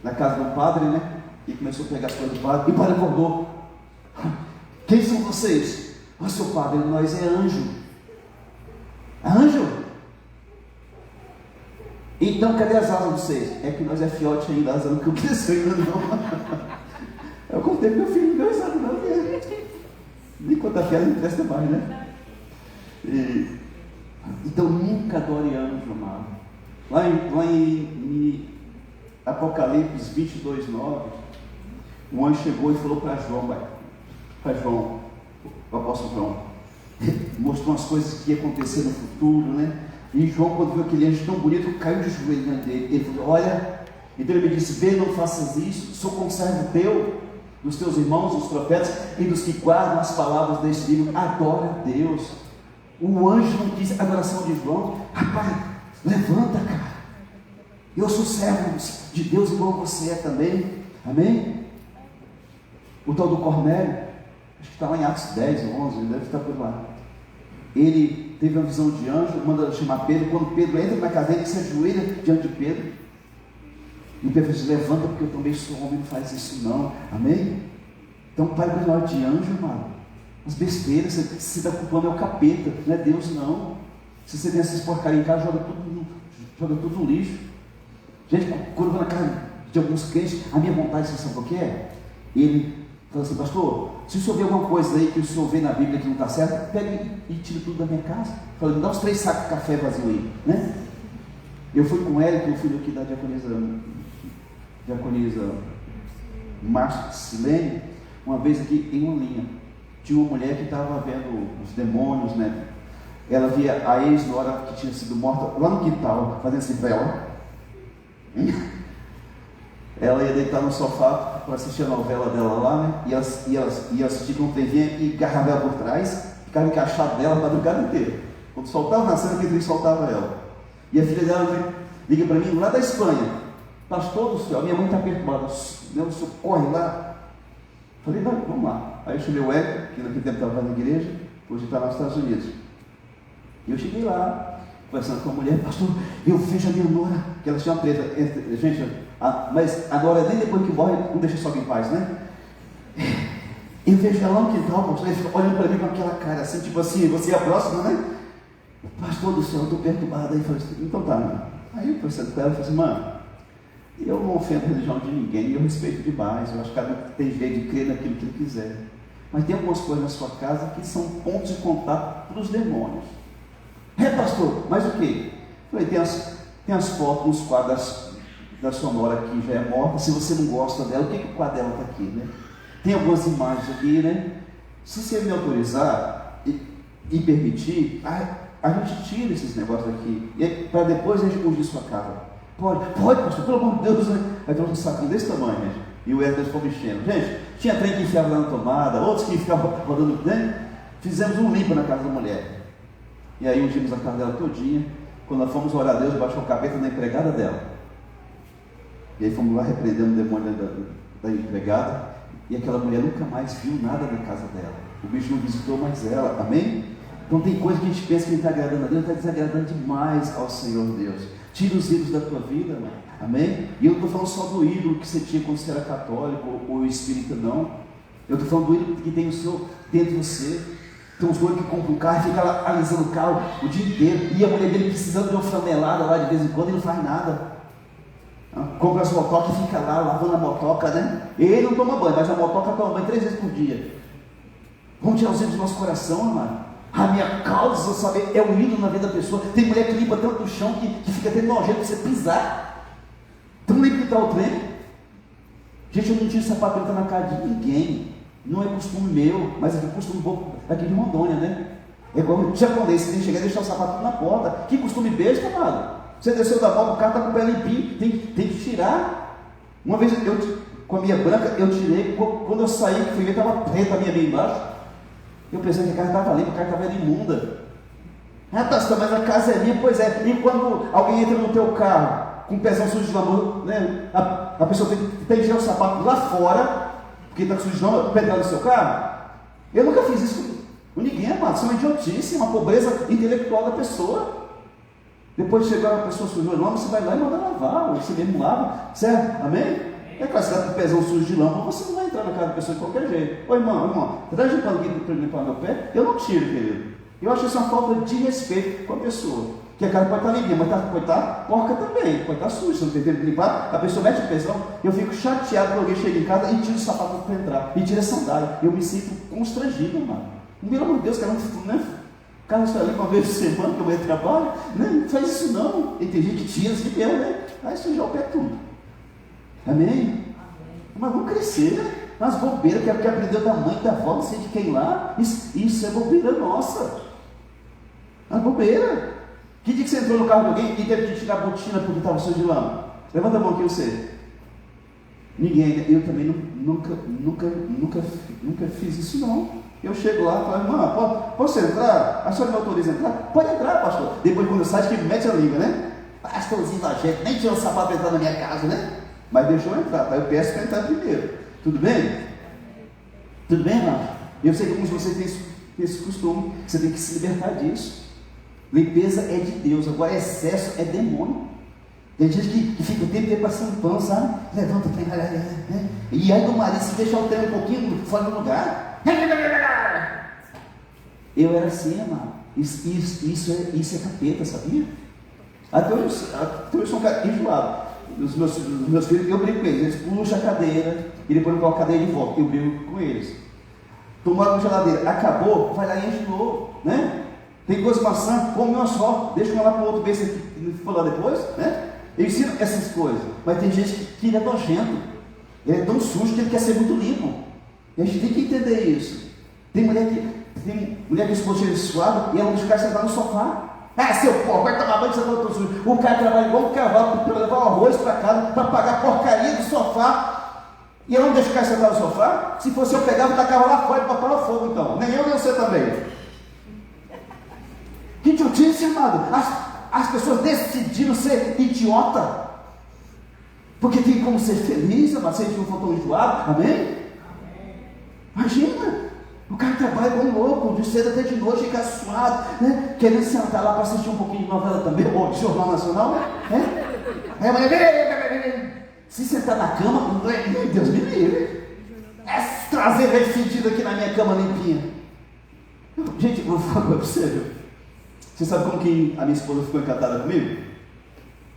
na casa do padre, né? E começou a pegar as coisas do padre, e o padre acordou. Quem são vocês? Ó, seu padre, nós é anjo. Anjo? Então cadê as asas de vocês? É que nós é fiote ainda, as asas não cresceu ainda não. Eu contei pro meu filho, não deu risada não, nem conta piada não presta mais, né? Então nunca adore anjo, amado. Lá em Apocalipse 22:9, um anjo chegou e falou para João, o apóstolo João, mostrou as coisas que iam acontecer no futuro, né? E João, quando viu aquele anjo tão bonito, caiu de joelho diante dele. Ele falou: olha, então ele me disse: vê, não faças isso, sou conservo teu, dos teus irmãos, dos profetas e dos que guardam as palavras deste livro. Adora a Deus. O anjo não disse a adoração de João: rapaz, levanta, cara, eu sou servo de Deus igual você é também. Amém? O tal do Cornélio, acho que está lá em Atos 10 ou 11, ele deve estar por lá. Ele teve uma visão de anjo, manda chamar Pedro. Quando Pedro entra na casa dele, ele se ajoelha diante de Pedro. E Pedro diz: levanta, porque eu também sou homem, não faz isso não. Amém? Então para com nós de anjo, amado. As besteiras, se está culpando é o capeta, não é Deus não. Se você tem essas porcarias em casa, joga tudo no lixo. Gente, quando eu vou na casa de alguns crentes, a minha vontade, você sabe o que é? Ele fala assim: pastor, se o senhor vê alguma coisa aí que o senhor vê na Bíblia que não está certo, pegue e tire tudo da minha casa. Fala: me dá uns 3 sacos de café vazio aí, né? Eu fui com o Eric, o filho aqui da diaconisa Márcia Silene, uma vez aqui em Olinha. Tinha uma mulher que estava vendo os demônios, né? Ela via a ex-nora que tinha sido morta lá no quintal, fazendo assim para ela. Ela ia deitar no sofá para assistir a novela dela lá, né? Ia assistir com o TV e agarrava ela por trás, ficava encaixado dela a madrugada inteira. Quando soltava na cena, ele soltava ela. E a filha dela liga para mim lá da Espanha: pastor do céu, minha mãe está perturbada, o senhor corre lá. Falei, não, vamos lá. Aí eu chamei o Eric, que naquele tempo estava na igreja, hoje está nos Estados Unidos. E eu cheguei lá, conversando com a mulher: pastor, eu vejo a minha nora, que ela tinha uma treta entre, gente, mas agora nem depois que morre, não deixa só em paz, né? Eu vejo ela lá no quintal, pastor, ele fica olhando para mim com aquela cara assim, tipo assim, você é a próxima, né? Pastor do céu, eu estou perturbado. Aí eu falei assim, então tá, né? Aí eu conversando com ela, eu falei assim, mano, eu não ofendo a religião de ninguém, eu respeito demais, eu acho que cada um tem jeito de crer naquilo que ele quiser. Mas tem algumas coisas na sua casa que são pontos de contato para os demônios. Pastor, mas o quê? Eu falei, tem as fotos nos quadros da sua nora que já é morta. Se você não gosta dela, o que o quadro dela está aqui, né? Tem algumas imagens aqui, né? Se você me autorizar e permitir, a gente tira esses negócios daqui, para depois a gente ungir sua casa. Pode, pastor, pelo amor de Deus, né? Aí tem um saquinho desse tamanho, gente. E o Edson ficou mexendo. Gente, tinha trem que enfiava lá na tomada, outros que ficavam rodando, né? Fizemos um limpo na casa da mulher. E aí ungimos a casa dela todinha. Quando nós fomos orar a Deus, baixou a cabeça da empregada dela. E aí fomos lá repreendendo o demônio da empregada. E aquela mulher nunca mais viu nada na casa dela. O bicho não visitou mais ela, amém? Então tem coisa que a gente pensa que ele está agradando a Deus, está desagradando demais ao Senhor Deus. Tira os ídolos da tua vida, mano. Amém? E eu não estou falando só do ídolo que você tinha quando você era católico ou espírita, não. Eu estou falando do ídolo que tem o seu dentro de você. Tem uns doidos que compram um carro e fica lá alisando o carro o dia inteiro. E a mulher dele precisando de uma flanelada lá de vez em quando e não faz nada. Compra as motocas e fica lá lavando a motoca, né? Ele não toma banho, mas a motoca toma banho 3 vezes por dia. Vamos tirar os ídolos do nosso coração, amado. A minha causa, sabe, é um ídolo na vida da pessoa. Tem mulher que limpa tanto do chão que fica até nojento de você pisar. Então nem que está o trem. Gente, eu não tiro sapato para entrar na casa de ninguém. Não é costume meu, mas é costume um pouco aqui de Rondônia, né? É igual o japonês, você tem que chegar e deixar o sapato na porta. Que costume besta, amado. Você desceu da moto, o carro está com o pé limpinho, tem que tirar. Uma vez eu, com a minha branca, eu tirei, quando eu saí, que fui ver, estava preta a minha bem embaixo. Eu pensei que a casa estava limpa, a casa estava imunda. Pastor, mas a casa é limpa, pois é. E quando alguém entra no teu carro com um pezão sujo de lama, né? A pessoa tem que tirar o sapato lá fora, porque está sujo de lama, para entrar no seu carro. Eu nunca fiz isso com ninguém, amado. Isso é uma idiotice, uma pobreza intelectual da pessoa. Depois de chegar uma pessoa sujou de lama, você vai lá e manda lavar, ou você mesmo lava, certo? Amém? É claro, se está com o pezão sujo de lama, você não vai entrar na casa da pessoa de qualquer jeito. Ô irmão, traz um pano aqui para limpar meu pé? Eu não tiro, querido. Eu acho isso uma falta de respeito com a pessoa. Que a casa pode estar limpinha, mas pode estar porca também, pode estar suja, você não tem tempo de limpar, a pessoa mete o pezão, eu fico chateado quando alguém chega em casa e tira o sapato para entrar, e tira a sandália. Eu me sinto constrangido, mano. Pelo amor de Deus, cara, né? O cara está ali uma vez por semana que eu vou trabalho, né? Não faz isso não. E tem gente que tira assim mesmo, né? Aí sujar o pé tudo. Amém? Mas vamos crescer, né? As bobeiras que aprendeu da mãe, da avó, não sei de quem lá. Isso é bobeira nossa. As bobeiras. Que dia que você entrou no carro de alguém e teve que tirar a botina porque estava sujo de lama? Levanta a mão aqui você. Ninguém, eu também nunca fiz isso não. Eu chego lá e falo, irmã, posso entrar? A senhora me autoriza a entrar? Pode entrar, pastor. Depois quando eu saio, que mete a língua, né? Pastorzinho da gente, nem tinha um sapato para entrar na minha casa, né? Mas deixou eu entrar, tá? Eu peço para entrar primeiro. Tudo bem? Tudo bem, irmão? Eu sei que alguns de vocês têm esse costume, você tem que se libertar disso. Limpeza é de Deus, agora excesso é demônio. Tem gente que fica o tempo inteiro passando pão, sabe? Levanta o trem, né? E aí do marido, se deixar o trem um pouquinho fora do lugar. Eu era assim, amado. Isso é capeta, sabia? Até eu sou um cara enjoado. Os meus filhos, eu brigo com eles. Eles puxam a cadeira e depois eu coloco a cadeira de volta. Eu brigo com eles. Tomaram a geladeira, acabou, vai lá e enche de novo, né? Tem coisa maçã, come uma só, deixa uma lá para o outro ver se for lá depois, né? Eu ensino essas coisas, mas tem gente que ele é nojento, ele é tão sujo que ele quer ser muito limpo. E a gente tem que entender isso. Tem mulher que esposa chega suado e ela deixa o cara sentar no sofá. Ah, seu porco, vai tomar banho, você tá todo sujo. O cara trabalha igual um cavalo para levar o arroz para casa, para pagar a porcaria do sofá. E eu não deixo o cara sentar no sofá. Se fosse eu pegava e tacava lá fora e botava fogo, então. Nem eu, nem você também. Que idiotice, amado. As pessoas decidiram ser idiota. Porque tem como ser feliz, amado, se a gente não for tão enjoado. Amém? Imagina. O cara trabalha igual um louco, de cedo até de noite, fica suado, né? Querendo sentar lá para assistir um pouquinho de novela também, ou de Jornal Nacional, né? Aí a mulher, se sentar na cama, Deus me livre. Trazer fedido aqui na minha cama limpinha. Gente, eu vou falar para você, viu? Você sabe como que a minha esposa ficou encantada comigo?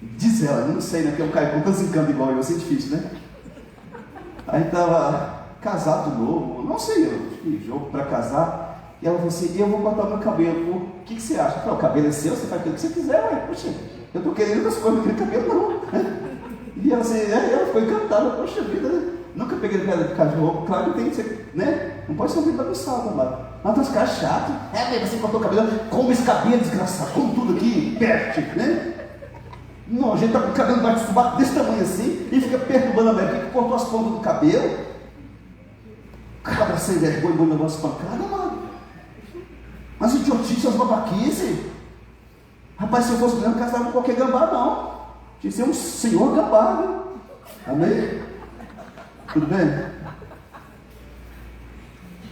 Diz ela, eu não sei, né? Porque eu caio com tantos encantos igual eu, assim difícil, né? Aí estava casado de novo, não sei, jogo para casar, e ela falou assim, eu vou cortar meu cabelo, o que você acha? Eu falei, o cabelo é seu, você faz aquilo que você quiser, ué, poxa, eu estou querendo outras coisas, não quero cabelo não. E ela assim, ela ficou encantada, poxa vida, né? Nunca peguei pedra de cachorro, claro que tem que ser, né? Não pode ser um vídeo bagunçado, amado. Mas os caras chatos, você cortou o cabelo, come esse cabelo desgraçado, come tudo aqui, perde, né? Não, a gente tá com o cabelo embaixo do sovaco desse tamanho assim, e fica perturbando a mulher, porque cortou as pontas do cabelo. Cabra sem vergonha, bom negócio pancada, mano. Mas idiotice, as babaquices. Rapaz, se eu fosse grande, casava com qualquer gambá, não. Tinha que ser um senhor gambá, viu? Amém? Tudo bem?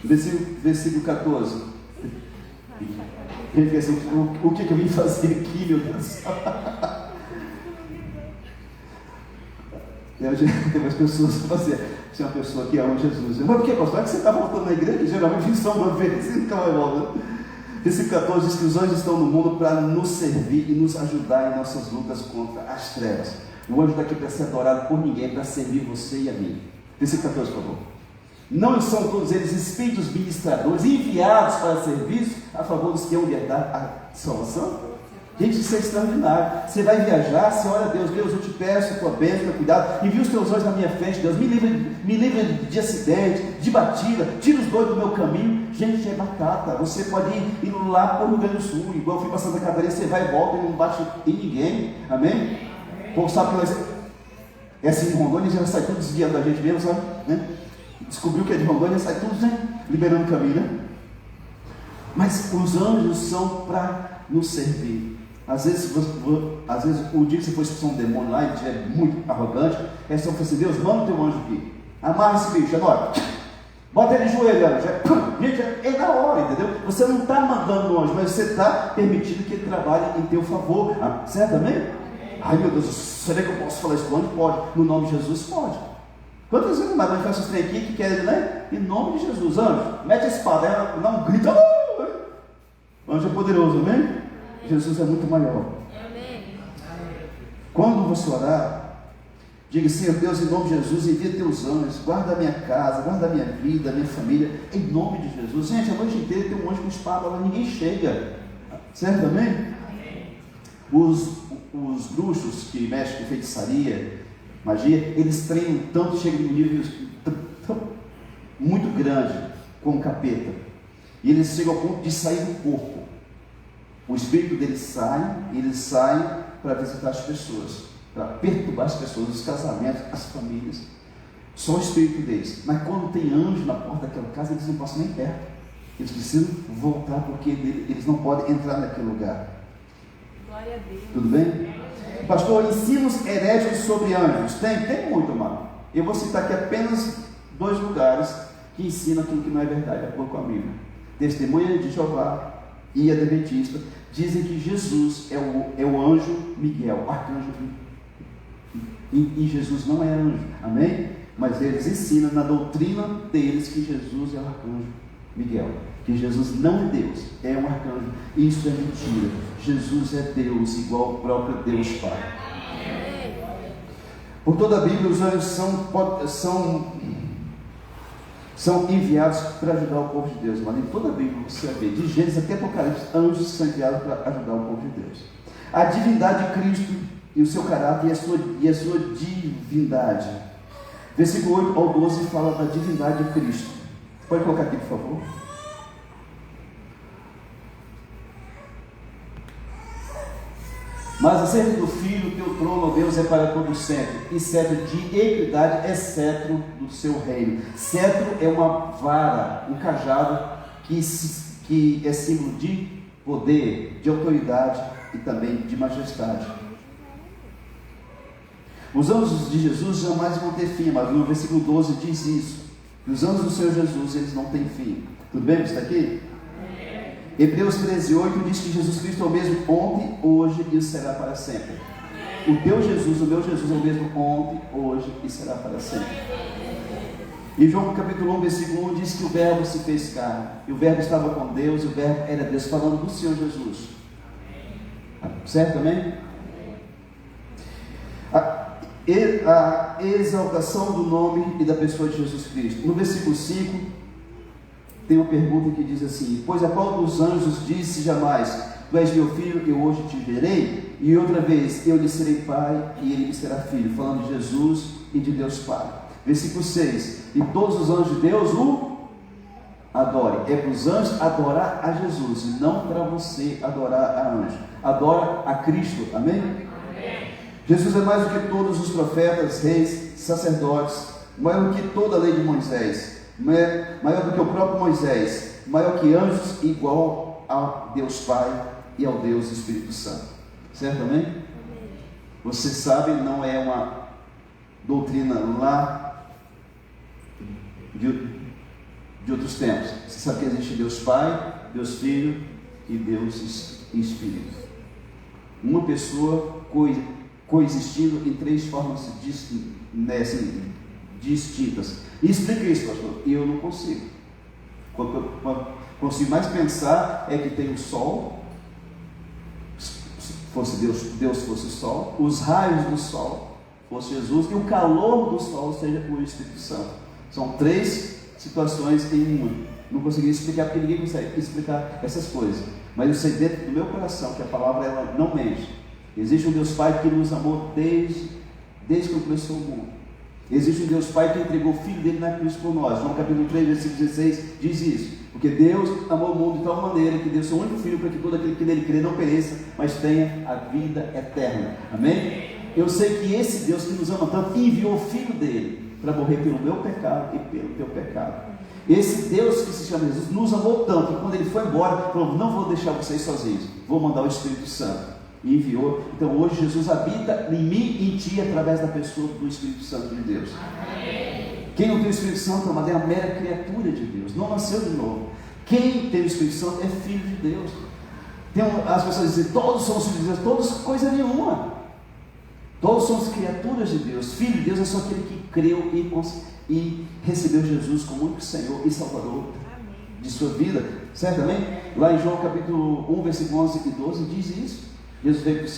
Versículo 14. Ele fica assim, o que eu vim fazer aqui, meu Deus? Tem umas pessoas que fazem, se é uma pessoa que ama Jesus, mas por que, pastor? É que você está voltando na igreja? Geralmente em São Paulo, assim, nunca vai voltar. Versículo 14 diz que os anjos estão no mundo para nos servir e nos ajudar em nossas lutas contra as trevas. O anjo está aqui para ser adorado por ninguém, para servir você e a mim. Versículo 14, por favor. Não são todos eles espíritos ministradores enviados para serviço a favor dos que hão de herdar a salvação? Gente, isso é extraordinário. Você vai viajar, você olha a Deus, eu te peço a tua bênção, teu cuidado, envia os teus olhos na minha frente, Deus, me livre de acidente, de batida, tira os dois do meu caminho. Gente, é batata. Você pode ir lá para o Rio Grande do Sul, igual eu fui para Santa Catarina, você vai e volta e não bate em ninguém. Amém? O povo sabe que é assim em Rondônia, já sai tudo desviando da gente mesmo, sabe? Né? Descobriu que é de Rondônia, sai tudo, né? Liberando o caminho, né? Mas os anjos são para nos servir. Às vezes o dia que você for expulsar um demônio lá e ele estiver muito arrogante, é só assim, Deus, manda o teu anjo aqui, amarra esse bicho, agora, bota ele de joelho, gente, é na hora, entendeu? Você não está mandando o anjo, mas você está permitindo que ele trabalhe em teu favor, certo também? Ai meu Deus, será que eu posso falar isso com o anjo? Pode, no nome de Jesus pode. Quantas vezes a gente faz esses trem aqui que querem, né? Em nome de Jesus, anjo, mete a espada, ela dá um grito, o anjo é poderoso, amém? Jesus é muito maior. Amém. Quando você orar, diga, Senhor Deus, em nome de Jesus, envia teus anjos, guarda a minha casa, guarda a minha vida, a minha família, em nome de Jesus. Gente, a noite inteira tem um anjo com espada lá, ninguém chega. Certo, amém? Amém. Os bruxos que mexem com feitiçaria, magia, eles treinam tanto, chegam em um nível muito grande com o capeta. E eles chegam ao ponto de sair do corpo. O espírito deles sai, e eles saem para visitar as pessoas, para perturbar as pessoas, os casamentos, as famílias. Só o espírito deles. Mas quando tem anjo na porta daquela casa, eles não passam nem perto. Eles precisam voltar porque eles não podem entrar naquele lugar. Glória a Deus. Tudo bem? Pastor, ensinos heréticos sobre anjos. Tem muito, mano. Eu vou citar aqui apenas 2 lugares que ensinam aquilo que não é verdade, de acordo com a Bíblia. Testemunha de Jeová e Adventista dizem que Jesus é o anjo Miguel, arcanjo e Jesus não é anjo, amém? Mas eles ensinam na doutrina deles que Jesus é o arcanjo Miguel, que Jesus não é Deus, é um arcanjo. Isso é mentira. Jesus é Deus, igual o próprio Deus Pai. Por toda a Bíblia, os anjos são são enviados para ajudar o povo de Deus. Mas em toda a Bíblia você vai ver, de Gênesis até Apocalipse, anjos são enviados para ajudar o povo de Deus. A divindade de Cristo e o seu caráter e a sua divindade. Versículo 8 ao 12 fala da divindade de Cristo. Pode colocar aqui, por favor. Mas acerca do Filho, teu trono, ó Deus, é para todo sempre, e cetro de equidade é cetro do seu reino. Cetro é uma vara, um cajado que é símbolo de poder, de autoridade e também de majestade. Os anos de Jesus jamais vão ter fim, mas no versículo 12 diz isso, que os anos do Senhor Jesus, eles não têm fim. Tudo bem? Está aqui? Hebreus 13:8 diz que Jesus Cristo é o mesmo ontem, hoje e será para sempre. O teu Jesus, o meu Jesus é o mesmo ontem, hoje e será para sempre. E João capítulo 1, versículo 1 diz que o verbo se fez carne, e o verbo estava com Deus, e o verbo era Deus, falando do Senhor Jesus. Certo também? A exaltação do nome e da pessoa de Jesus Cristo. No versículo 5 tem uma pergunta que diz assim: pois a qual dos anjos disse jamais, tu és meu filho, eu hoje te verei, e outra vez, eu lhe serei pai, e ele me será filho, falando de Jesus e de Deus Pai. Versículo 6, e todos os anjos de Deus o adorem. É para os anjos adorar a Jesus, e não para você adorar a anjo. Adora a Cristo, amém? Jesus é mais do que todos os profetas, reis, sacerdotes, maior do que toda a lei de Moisés, maior do que o próprio Moisés, maior que anjos, igual a Deus Pai e ao Deus Espírito Santo. Certo, amém? Você sabe, não é uma doutrina lá de outros tempos. Você sabe que existe Deus Pai, Deus Filho e Deus Espírito. Uma pessoa coexistindo em três formas distintas. E explica isso, pastor. Eu não consigo. Quando eu consigo mais pensar é que tem o sol, fosse Deus fosse o sol, os raios do sol fosse Jesus, e o calor do sol seja o Espírito Santo. São três situações em uma. Não consegui explicar porque ninguém consegue explicar essas coisas. Mas eu sei dentro do meu coração que a palavra ela não mente. Existe um Deus Pai que nos amou desde que começou o mundo. Existe um Deus Pai que entregou o Filho dele na cruz por nós. João capítulo 3, versículo 16 diz isso. Porque Deus amou o mundo de tal maneira que deu seu único Filho para que todo aquele que nele crê não pereça, mas tenha a vida eterna. Amém? Eu sei que esse Deus que nos ama tanto enviou o Filho dele para morrer pelo meu pecado e pelo teu pecado. Esse Deus que se chama Jesus nos amou tanto que quando ele foi embora, falou: não vou deixar vocês sozinhos, vou mandar o Espírito Santo. E enviou. Então hoje Jesus habita em mim e em ti através da pessoa do Espírito Santo de Deus. Amém. Quem não tem o Espírito Santo, amado, é a mera criatura de Deus, não nasceu de novo. Quem tem o Espírito Santo é filho de Deus. As pessoas dizem: todos somos filhos de Deus. Todos coisa nenhuma. Todos somos criaturas de Deus. Filho de Deus é só aquele que creu e recebeu Jesus como único Senhor e Salvador de sua vida. Certo também? Lá em João capítulo 1, versículo 11 e 12 diz isso. Jesus veio para o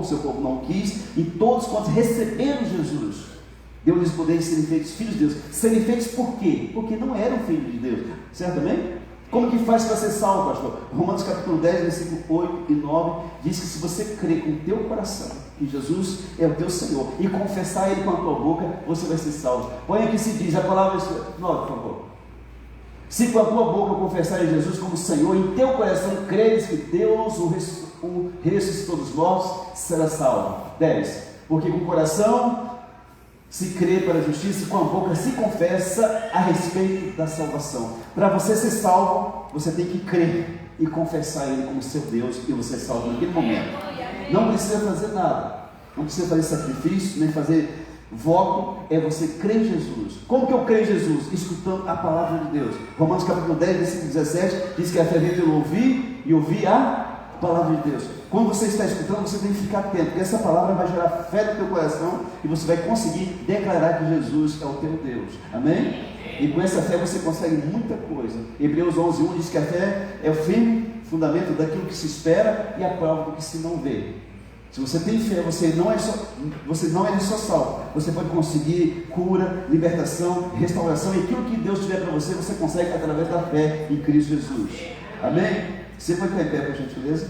seu povo não quis, e todos quantos receberam Jesus, deu-lhes poder de serem feitos filhos de Deus. Serem feitos por quê? Porque não eram filhos de Deus. Certo também? Como que faz para ser salvo, pastor? Romanos capítulo 10, versículo 8 e 9, diz que se você crer com o teu coração que Jesus é o teu Senhor e confessar Ele com a tua boca, você vai ser salvo. Põe aqui se diz, a palavra 9, por favor. Se com a tua boca confessar Jesus como Senhor, em teu coração creres que Deus o ressuscitou dos mortos, será salvo. 10. Porque com o coração se crê para a justiça e com a boca se confessa a respeito da salvação. Para você ser salvo, você tem que crer e confessar Ele como seu Deus, e você é salvo naquele momento. Não precisa fazer nada, não precisa fazer sacrifício, nem fazer voto, é você crer em Jesus. Como que eu creio em Jesus? Escutando a palavra de Deus. Romanos capítulo 10, versículo 17, diz que a fé vem pelo ouvir, e ouvir a palavra de Deus. Quando você está escutando, você tem que ficar atento, porque essa palavra vai gerar fé no teu coração, e você vai conseguir declarar que Jesus é o teu Deus. Amém? E com essa fé você consegue muita coisa. Hebreus 11:1 diz que a fé é o firme fundamento daquilo que se espera e a prova do que se não vê. Se você tem fé, você não é só salvo. Você pode conseguir cura, libertação, restauração, e aquilo que Deus tiver para você consegue através da fé em Cristo Jesus. Amém? Você pode ficar em pé, por gentileza?